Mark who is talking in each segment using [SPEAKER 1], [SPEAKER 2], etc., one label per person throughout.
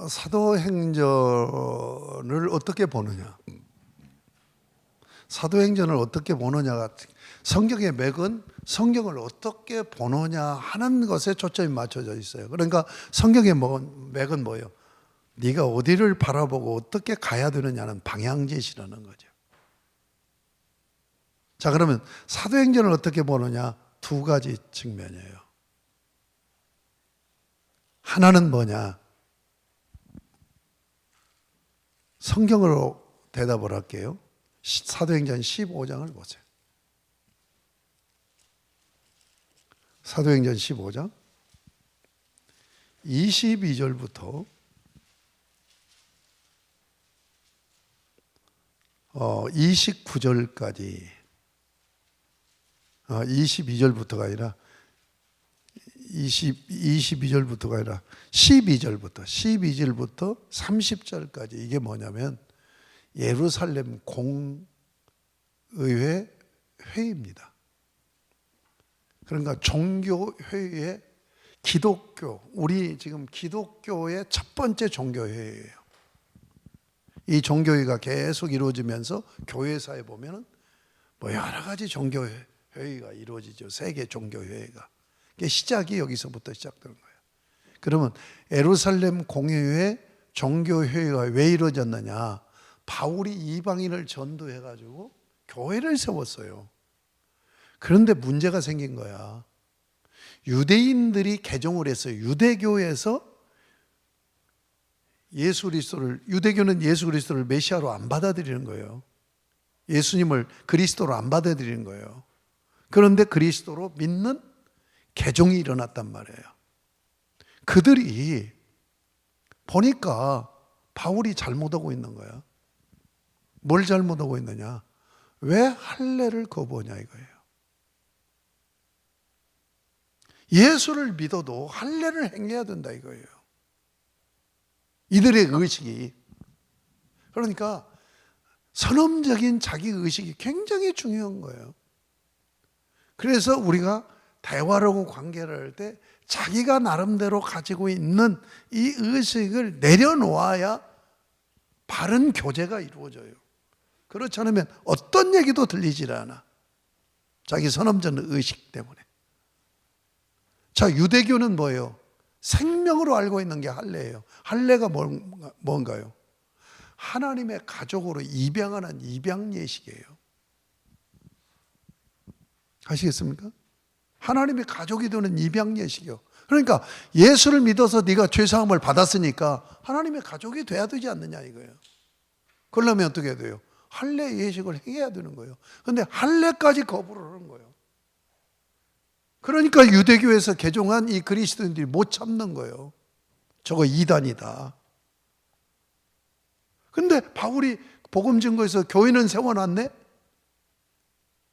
[SPEAKER 1] 사도행전을 어떻게 보느냐? 사도행전을 어떻게 보느냐가 성경의 맥은 성경을 어떻게 보느냐 하는 것에 초점이 맞춰져 있어요. 그러니까 성경의 맥은 뭐예요? 네가 어디를 바라보고 어떻게 가야 되느냐는 방향제시라는 거죠. 자, 그러면 사도행전을 어떻게 보느냐? 두 가지 측면이에요. 하나는 뭐냐? 성경으로 대답을 할게요. 사도행전 15장을 보세요. 사도행전 15장 22절부터 29절까지 22절부터가 아니라 22절부터가 아니라 12절부터 30절까지 이게 뭐냐면 예루살렘 공의회 회의입니다. 그러니까 종교회의의 기독교, 우리 지금 기독교의 첫 번째 종교회의예요. 이 종교회의가 계속 이루어지면서 교회사에 보면은 뭐 여러 가지 종교회의가 이루어지죠. 세계 종교회의가. 시작이 여기서부터 시작되는 거예요. 그러면 예루살렘 공회의 종교회의가 왜 이루어졌느냐? 바울이 이방인을 전도해가지고 교회를 세웠어요. 그런데 문제가 생긴 거야. 유대인들이 개종을 했어요. 유대교에서 유대교는 예수 그리스도를 메시아로 안 받아들이는 거예요. 예수님을 그리스도로 안 받아들이는 거예요. 그런데 그리스도로 믿는 개종이 일어났단 말이에요. 그들이 보니까 바울이 잘못하고 있는 거야. 뭘 잘못하고 있느냐? 왜 할례를 거부하냐 이거예요. 예수를 믿어도 할례를 행해야 된다 이거예요. 이들의 의식이. 그러니까 선험적인 자기 의식이 굉장히 중요한 거예요. 그래서 우리가 대화를 하고 관계를 할 때 자기가 나름대로 가지고 있는 이 의식을 내려놓아야 바른 교제가 이루어져요. 그렇지 않으면 어떤 얘기도 들리질 않아. 자기 선험적 의식 때문에. 자, 유대교는 뭐예요? 생명으로 알고 있는 게 할례예요. 할례가 뭔가요? 하나님의 가족으로 입양하는 입양 예식이에요. 아시겠습니까? 하나님의 가족이 되는 입양 예식이요. 그러니까 예수를 믿어서 네가 죄사함을 받았으니까 하나님의 가족이 돼야 되지 않느냐 이거예요. 그러려면 어떻게 해야 돼요? 할례 예식을 행해야 되는 거예요. 그런데 할례까지 거부를 하는 거예요. 그러니까 유대교에서 개종한 이 그리스도인들이 못 참는 거예요. 저거 이단이다. 근데 바울이 복음 증거에서 교회는 세워놨네?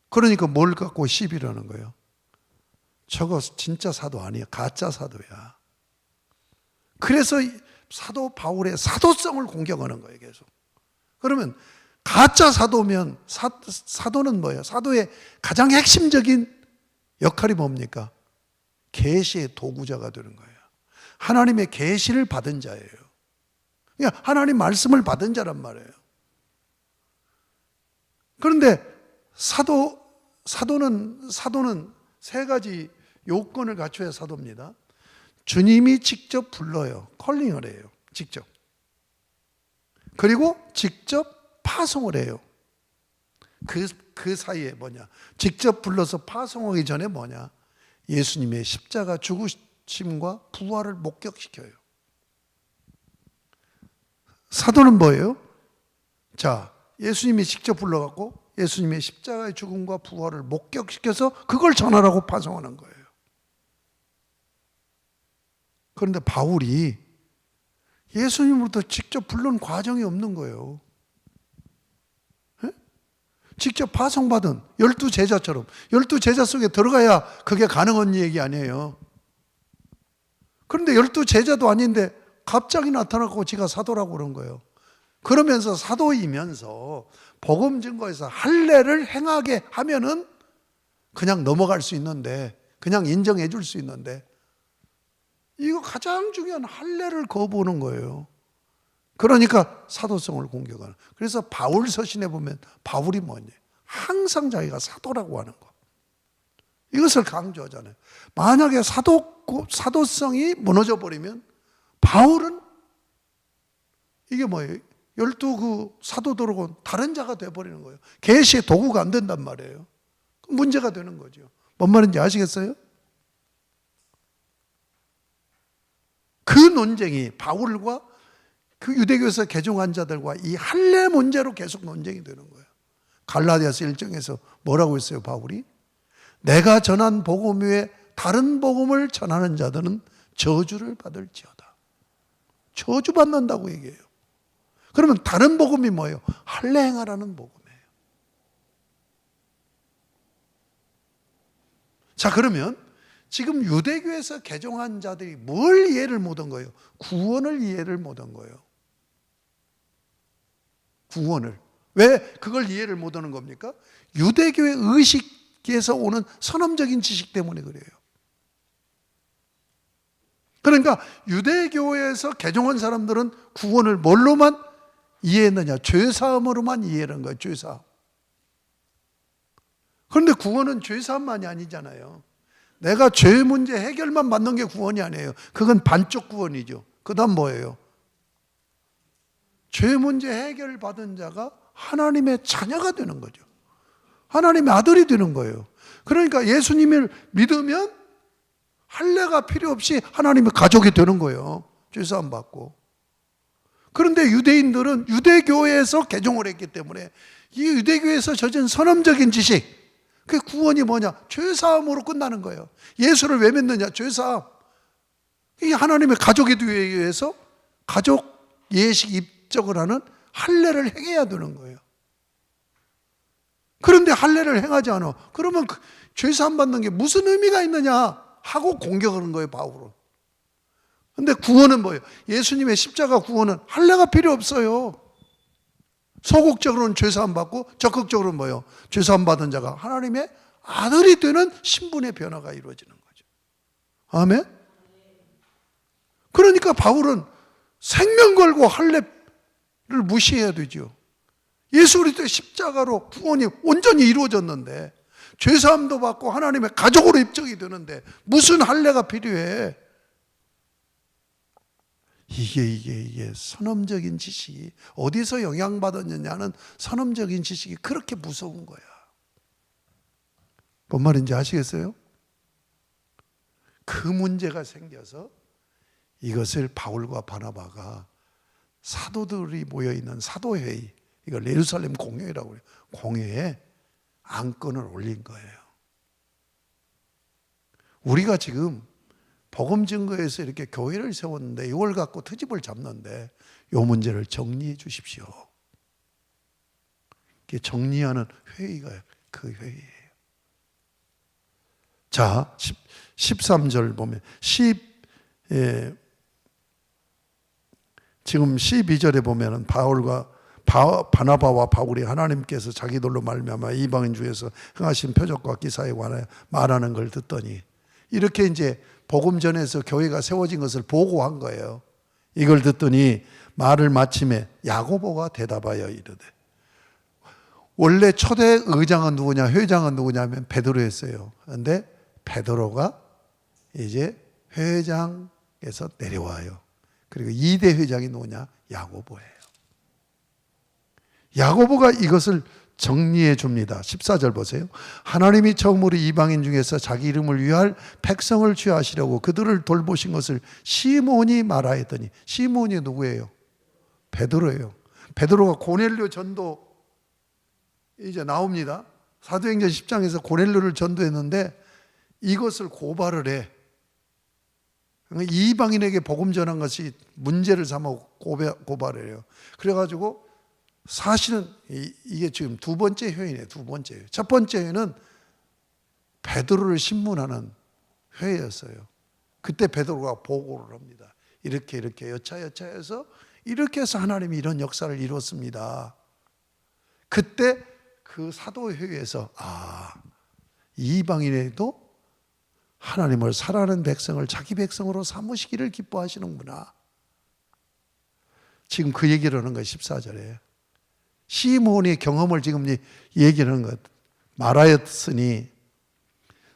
[SPEAKER 1] 그러니까 뭘 갖고 시비를 하는 거예요? 저거 진짜 사도 아니야. 가짜 사도야. 그래서 사도 바울의 사도성을 공격하는 거예요. 계속. 그러면 가짜 사도면 사도는 뭐예요? 사도의 가장 핵심적인 역할이 뭡니까? 계시의 도구자가 되는 거예요. 하나님의 계시를 받은 자예요. 그러니까 하나님 말씀을 받은 자란 말이에요. 그런데 사도는 세 가지 요건을 갖춰야 사도입니다. 주님이 직접 불러요. 컬링을 해요. 직접. 그리고 직접 파송을 해요. 그 사이에 뭐냐? 직접 불러서 파송하기 전에 뭐냐? 예수님의 십자가 죽으심과 부활을 목격시켜요. 사도는 뭐예요? 자, 예수님이 직접 불러갖고 예수님의 십자가의 죽음과 부활을 목격시켜서 그걸 전하라고 파송하는 거예요. 그런데 바울이 예수님으로부터 직접 부른 과정이 없는 거예요. 직접 파송받은 12제자처럼 12제자 속에 들어가야 그게 가능한 얘기 아니에요. 그런데 12제자도 아닌데 갑자기 나타나고 지가 사도라고 그런 거예요. 그러면서 사도이면서 복음 증거에서 할례를 행하게 하면은 그냥 넘어갈 수 있는데, 그냥 인정해 줄 수 있는데 이거 가장 중요한 할례를 거부하는 거예요. 그러니까 사도성을 공격하는. 그래서 바울 서신에 보면 바울이 뭐냐? 항상 자기가 사도라고 하는 거. 이것을 강조하잖아요. 만약에 사도성이 무너져 버리면 바울은 이게 뭐예요? 12 사도들하고 다른 자가 되어버리는 거예요. 계시의 도구가 안 된단 말이에요. 문제가 되는 거죠. 뭔 말인지 아시겠어요? 그 논쟁이 바울과 그 유대교에서 개종한 자들과 이 할례 문제로 계속 논쟁이 되는 거예요. 갈라디아서 1장에서 뭐라고 했어요, 바울이? 내가 전한 복음 외에 다른 복음을 전하는 자들은 저주를 받을지어다. 저주받는다고 얘기해요. 그러면 다른 복음이 뭐예요? 할례 행하라는 복음이에요. 자, 그러면 지금 유대교에서 개종한 자들이 뭘 이해를 못한 거예요? 구원을 이해를 못한 거예요. 구원을. 왜 그걸 이해를 못하는 겁니까? 유대교의 의식에서 오는 선험적인 지식 때문에 그래요. 그러니까 유대교에서 개종한 사람들은 구원을 뭘로만 이해했느냐? 죄사함으로만 이해한 거예요. 죄사함. 그런데 구원은 죄사함만이 아니잖아요. 내가 죄 문제 해결만 받는 게 구원이 아니에요. 그건 반쪽 구원이죠. 그 다음 뭐예요? 죄 문제 해결 받은 자가 하나님의 자녀가 되는 거죠. 하나님의 아들이 되는 거예요. 그러니까 예수님을 믿으면 할례가 필요 없이 하나님의 가족이 되는 거예요. 죄사함 받고. 그런데 유대인들은 유대교에서 개종을 했기 때문에 이 유대교에서 젖은 선험적인 지식, 그 구원이 뭐냐? 죄사함으로 끝나는 거예요. 예수를 왜 믿느냐? 죄사함. 이 하나님의 가족이 되기 위해서 가족 예식 입적을 하는 할례를 행해야 되는 거예요. 그런데 할례를 행하지 않아. 그러면 죄사함 받는 게 무슨 의미가 있느냐 하고 공격하는 거예요, 바울은. 근데 구원은 뭐예요? 예수님의 십자가 구원은 할례가 필요 없어요. 소극적으로는 죄사함 받고 적극적으로는 뭐예요? 죄사함 받은 자가 하나님의 아들이 되는 신분의 변화가 이루어지는 거죠. 아멘? 그러니까 바울은 생명 걸고 할례를 무시해야 되죠. 예수 그리스도의 십자가로 구원이 온전히 이루어졌는데 죄사함도 받고 하나님의 가족으로 입적이 되는데 무슨 할례가 필요해? 이게 선험적인 지식이 어디서 영향받았느냐는 선험적인 지식이 그렇게 무서운 거야. 뭔 말인지 아시겠어요? 그 문제가 생겨서 이것을 바울과 바나바가 사도들이 모여있는 사도회의, 이걸 예루살렘 공회라고 해요. 공회에 안건을 올린 거예요. 우리가 지금 복음 증거에서 이렇게 교회를 세웠는데 이걸 갖고 트집을 잡는데 이 문제를 정리해 주십시오. 이게 정리하는 회의가 그 회의예요. 자, 13절 보면 지금 12절에 보면은 바나바와 바울이 하나님께서 자기들로 말미암아 이방인 중에서 행하신 표적과 기사에 관하여 말하는 걸 듣더니 이렇게 이제 복음 전에서 교회가 세워진 것을 보고한 거예요. 이걸 듣더니 말을 마침에 야고보가 대답하여 이르되, 원래 초대 의장은 누구냐, 회장은 누구냐면 베드로였어요. 그런데 베드로가 이제 회장에서 내려와요. 그리고 2대 회장이 누구냐? 야고보예요. 야고보가 이것을 정리해 줍니다. 14절 보세요. 하나님이 처음으로 이방인 중에서 자기 이름을 위할 백성을 취하시려고 그들을 돌보신 것을 시몬이 말하였더니, 시몬이 누구예요? 베드로예요. 베드로가 고넬료 전도 이제 나옵니다. 사도행전 10장에서 고넬료를 전도했는데 이것을 고발을 해. 이방인에게 복음 전한 것이 문제를 삼아 고발을 해요. 그래가지고 사실은 이게 지금 두 번째 회의네요. 두 번째 회의. 첫 번째 회의는 베드로를 신문하는 회의였어요. 그때 베드로가 보고를 합니다. 이렇게 여차여차해서 이렇게 해서 하나님이 이런 역사를 이루었습니다. 그때 그 사도회의에서 이방인에도 하나님을 사랑하는 백성을 자기 백성으로 삼으시기를 기뻐하시는구나. 지금 그 얘기를 하는 거예요. 14절에. 시므온의 경험을 지금 얘기하는 것. 말하였으니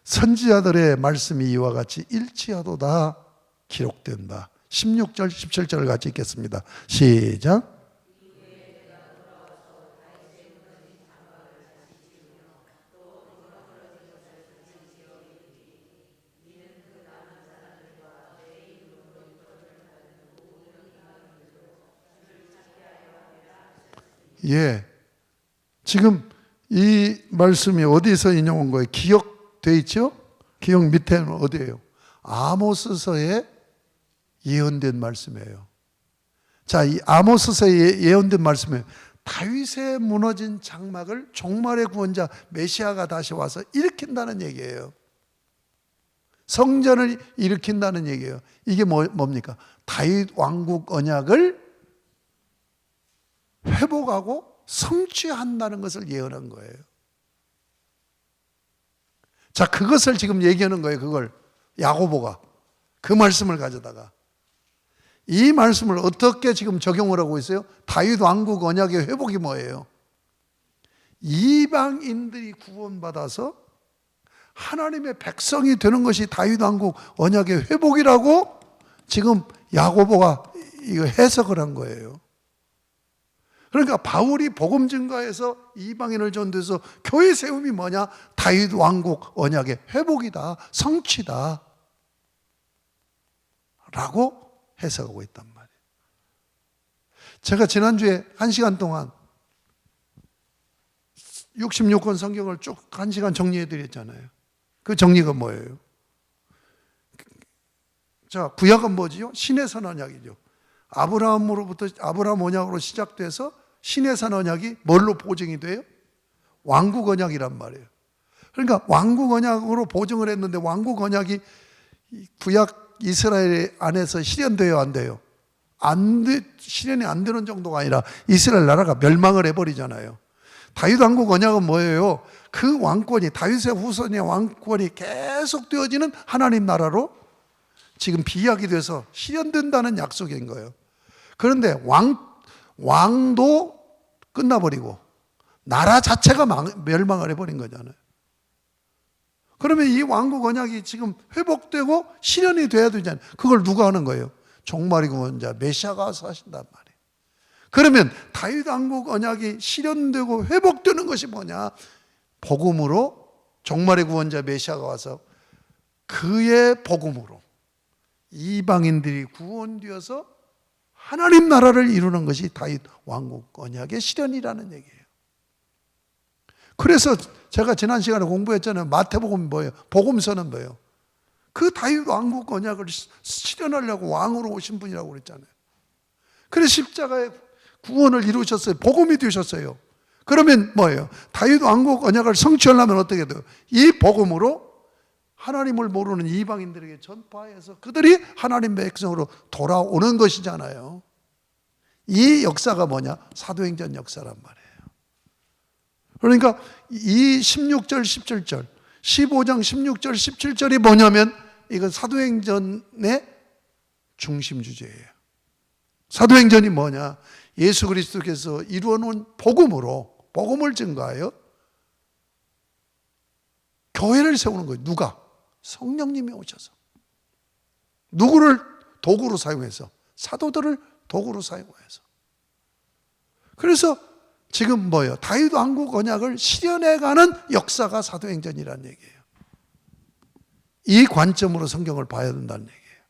[SPEAKER 1] 선지자들의 말씀이 이와 같이 일치하도다 기록된다. 16절 17절을 같이 읽겠습니다. 시작. 예. 지금 이 말씀이 어디서 인용한 거예요? 기억돼 있죠? 기억 밑에는 어디예요? 아모스서에 예언된 말씀이에요. 자, 이 아모스서에 예언된 말씀이에요. 다윗의 무너진 장막을 종말의 구원자 메시아가 다시 와서 일으킨다는 얘기예요. 성전을 일으킨다는 얘기예요. 이게 뭡니까? 다윗 왕국 언약을 회복하고 성취한다는 것을 예언한 거예요. 자, 그것을 지금 얘기하는 거예요. 그걸 야고보가 그 말씀을 가져다가 이 말씀을 어떻게 지금 적용을 하고 있어요? 다윗 왕국 언약의 회복이 뭐예요? 이방인들이 구원받아서 하나님의 백성이 되는 것이 다윗 왕국 언약의 회복이라고 지금 야고보가 이거 해석을 한 거예요. 그러니까 바울이 복음 증거해서 이방인을 전도해서 교회 세움이 뭐냐? 다윗 왕국 언약의 회복이다, 성취다 라고 해석하고 있단 말이에요. 제가 지난주에 1시간 동안 66권 성경을 쭉 1시간 정리해 드렸잖아요. 그 정리가 뭐예요? 자, 구약은 뭐지요? 신의 선 언약이죠. 아브라함 언약으로 시작돼서 신의 산 언약이 뭘로 보증이 돼요? 왕국 언약이란 말이에요. 그러니까 왕국 언약으로 보증을 했는데 왕국 언약이 구약 이스라엘 안에서 실현돼요, 안 돼요? 실현이 안 되는 정도가 아니라 이스라엘 나라가 멸망을 해버리잖아요. 다윗 왕국 언약은 뭐예요? 그 왕권이, 다윗의 후손의 왕권이 계속 되어지는 하나님 나라로 지금 비약이 돼서 실현된다는 약속인 거예요. 그런데 왕도 끝나버리고 나라 자체가 멸망을 해버린 거잖아요. 그러면 이 왕국 언약이 지금 회복되고 실현이 돼야 되잖아요. 그걸 누가 하는 거예요? 종말의 구원자 메시아가 와서 하신단 말이에요. 그러면 다윗 왕국 언약이 실현되고 회복되는 것이 뭐냐? 복음으로 종말의 구원자 메시아가 와서 그의 복음으로 이방인들이 구원되어서 하나님 나라를 이루는 것이 다윗 왕국 언약의 실현이라는 얘기예요. 그래서 제가 지난 시간에 공부했잖아요. 마태복음이 뭐예요? 복음서는 뭐예요? 그 다윗 왕국 언약을 실현하려고 왕으로 오신 분이라고 그랬잖아요. 그래서 십자가의 구원을 이루셨어요. 복음이 되셨어요. 그러면 뭐예요? 다윗 왕국 언약을 성취하려면 어떻게 돼요? 이 복음으로 하나님을 모르는 이방인들에게 전파해서 그들이 하나님 백성으로 돌아오는 것이잖아요. 이 역사가 뭐냐? 사도행전 역사란 말이에요. 그러니까 이 16절, 17절, 15장 16절, 17절이 뭐냐면 이건 사도행전의 중심 주제예요. 사도행전이 뭐냐? 예수 그리스도께서 이루어 놓은 복음으로 복음을 증거하여 교회를 세우는 거예요. 누가? 성령님이 오셔서. 누구를 도구로 사용해서? 사도들을 도구로 사용해서. 그래서 지금 뭐예요? 다윗 왕국 언약을 실현해가는 역사가 사도행전이라는 얘기예요. 이 관점으로 성경을 봐야 된다는 얘기예요.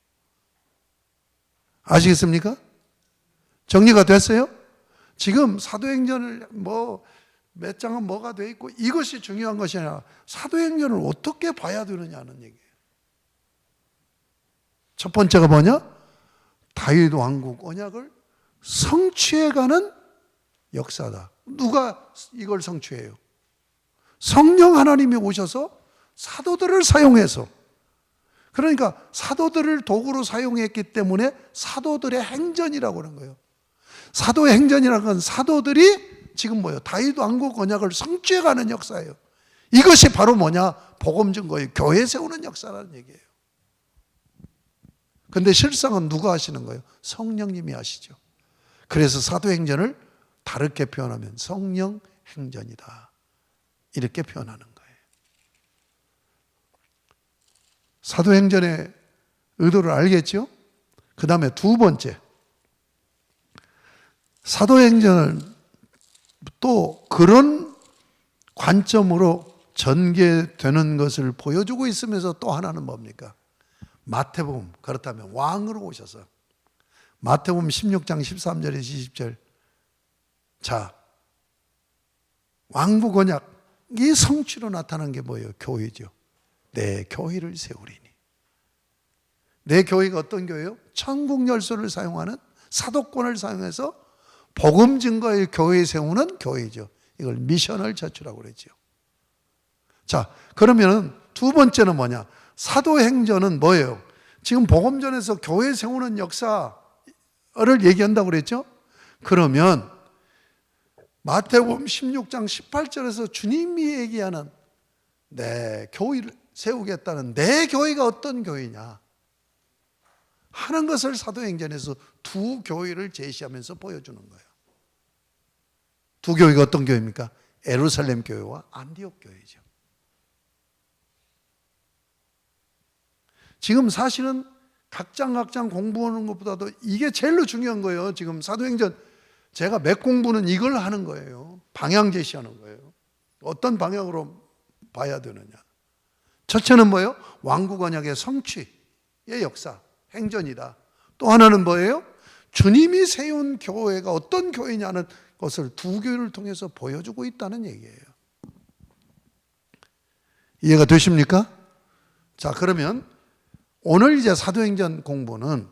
[SPEAKER 1] 아시겠습니까? 정리가 됐어요? 지금 사도행전을 몇 장은 뭐가 돼 있고 이것이 중요한 것이 아니라 사도행전을 어떻게 봐야 되느냐는 얘기예요. 첫 번째가 뭐냐? 다윗 왕국 언약을 성취해가는 역사다. 누가 이걸 성취해요? 성령 하나님이 오셔서 사도들을 사용해서, 그러니까 사도들을 도구로 사용했기 때문에 사도들의 행전이라고 하는 거예요. 사도의 행전이라는 건 사도들이 지금 뭐예요? 다윗 왕국 언약을 성취해가는 역사예요. 이것이 바로 뭐냐? 복음 증거예요. 교회 세우는 역사라는 얘기예요. 근데 실상은 누가 하시는 거예요? 성령님이 하시죠. 그래서 사도행전을 다르게 표현하면 성령 행전이다, 이렇게 표현하는 거예요. 사도행전의 의도를 알겠죠? 그 다음에 두 번째, 사도행전을 또 그런 관점으로 전개되는 것을 보여주고 있으면서 또 하나는 뭡니까? 마태복음, 그렇다면 왕으로 오셔서 마태복음 16장 13절에서 20절, 자, 왕부 권약이 성취로 나타난 게 뭐예요? 교회죠. 내 교회를 세우리니. 내 교회가 어떤 교회요? 천국 열쇠를 사용하는, 사도권을 사용해서 복음 증거의 교회 세우는 교회죠. 이걸 미셔널 처치라고 그랬죠. 자, 그러면 두 번째는 뭐냐? 사도행전은 뭐예요? 지금 복음전에서 교회 세우는 역사를 얘기한다고 그랬죠? 그러면 마태복음 16장 18절에서 주님이 얘기하는 내 교회를 세우겠다는 내 교회가 어떤 교회냐 하는 것을 사도행전에서 두 교회를 제시하면서 보여주는 거예요. 두 교회가 어떤 교회입니까? 예루살렘 교회와 안디옥 교회죠. 지금 사실은 각장 공부하는 것보다도 이게 제일로 중요한 거예요. 지금 사도행전 제가 몇 공부는 이걸 하는 거예요. 방향 제시하는 거예요. 어떤 방향으로 봐야 되느냐. 첫째는 뭐예요? 왕국 언약의 성취의 역사, 행전이다. 또 하나는 뭐예요? 주님이 세운 교회가 어떤 교회냐는 것을 두 교회를 통해서 보여주고 있다는 얘기예요. 이해가 되십니까? 자, 그러면 오늘 이제 사도행전 공부는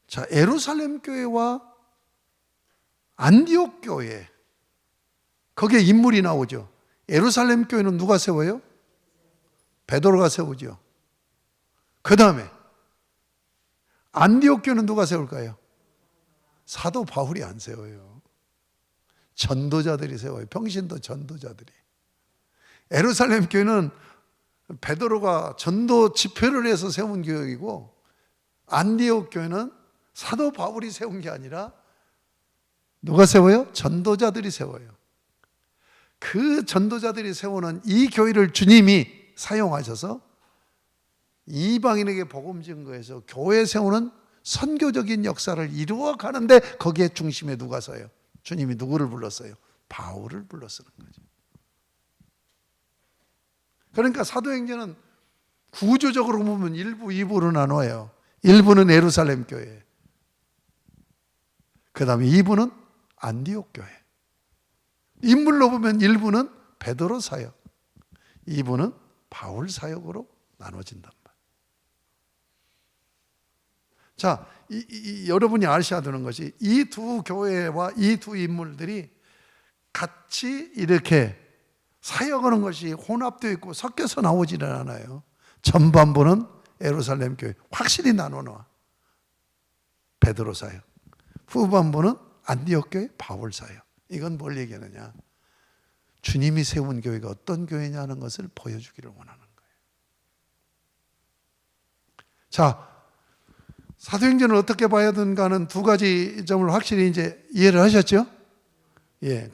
[SPEAKER 1] 자, 예루살렘 교회와 안디옥 교회, 거기에 인물이 나오죠. 예루살렘 교회는 누가 세워요? 베드로가 세우죠. 그 다음에 안디옥 교회는 누가 세울까요? 사도 바울이 안 세워요. 전도자들이 세워요. 평신도 전도자들이. 예루살렘 교회는 베드로가 전도 집회를 해서 세운 교회이고, 안디옥 교회는 사도 바울이 세운 게 아니라 누가 세워요? 전도자들이 세워요. 그 전도자들이 세우는 이 교회를 주님이 사용하셔서 이방인에게 복음 증거해서 교회 세우는 선교적인 역사를 이루어 가는데, 거기에 중심에 누가 서요? 주님이 누구를 불렀어요? 바울을 불러 쓰는 거죠. 그러니까 사도행전은 구조적으로 보면 1부, 2부로 나눠요. 1부는 예루살렘 교회, 그 다음에 2부는 안디옥 교회. 인물로 보면 1부는 베드로 사역, 2부는 바울 사역으로 나눠진단 말이에요. 자, 여러분이 아셔야 되는 것이 이 두 교회와 이 두 인물들이 같이 이렇게 사역하는 것이 혼합되어 있고 섞여서 나오지는 않아요. 전반부는 예루살렘 교회 확실히 나눠놔, 베드로 사역. 후반부는 안디옥 교회, 바울 사역. 이건 뭘 얘기하느냐? 주님이 세운 교회가 어떤 교회냐는 것을 보여주기를 원하는 거예요. 자, 사도행전을 어떻게 봐야 되는가는 두 가지 점을 확실히 이제 이해를 하셨죠? 예. 그럼